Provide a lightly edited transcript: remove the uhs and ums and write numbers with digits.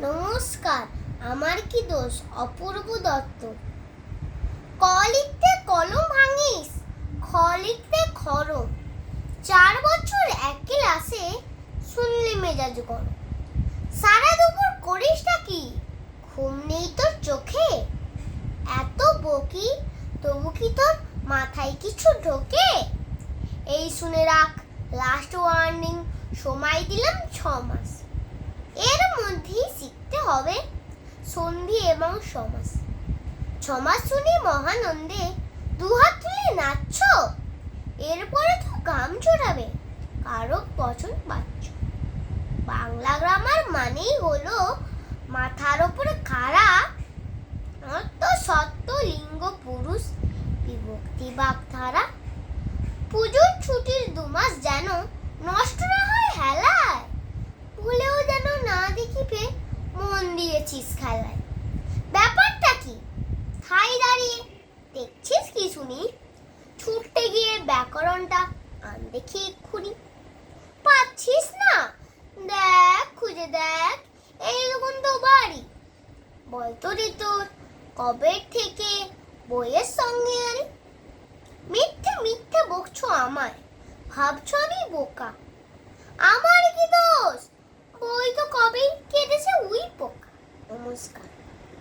নমস্কার, আমার কি দোষ? অপূর্ব দত্ত। ক লিখতে কলম ভাঙিস, খ লিখতে খরম। 4 বছর এক ক্লাসে, শুনলি মেজাজ গরম। সারা দুপুর করিসটা কি? ঘুম নেই তোর চোখে? এত বকি, তবু কি তোর মাথায় কিছু ঢোকে? এই শুনে রাখ, লাস্ট ওয়ার্নিং, সময় দিলাম 6 মাস। এর মধ্যেই শিখতে হবে সন্ধি এবং সমাস। 6 মাস শুনি মহানন্দে দুহাত তুলে নাচছ, এরপরে তো গাম ছড়াবে কারো বচন বাচ্চ। বাংলা গ্রামার মানেই হলো মাথার ওপরে খাড়া, অর্থ সত্য লিঙ্গ পুরুষ, বিভক্তি বাগধারা। পুজোর ছুটির 2 মাস যেন নষ্ট না হয় হেলায়, ভুলেও যেন না দেখিবে মন দিয়েছিস খেলায়। ব্যাপারটা কি? ঠাই দাঁড়িয়ে দেখছিস কি শুনি? ছুটতে গিয়ে ব্যাকরণটা আন দেখি এক্ষুনি। পাচ্ছিস না? দেখ, খুঁজে দেখ, এইরকম তো বাড়ি। বলতো রে তোর কবে থেকে বইয়ের সঙ্গে আনি? মিথ্যে মিথ্যে বকছো আমায়, ভাবছো আমি বোকা। আমার কি দোষ? বই তো কবেই কেটেছে উই পোকা। নমস্কার।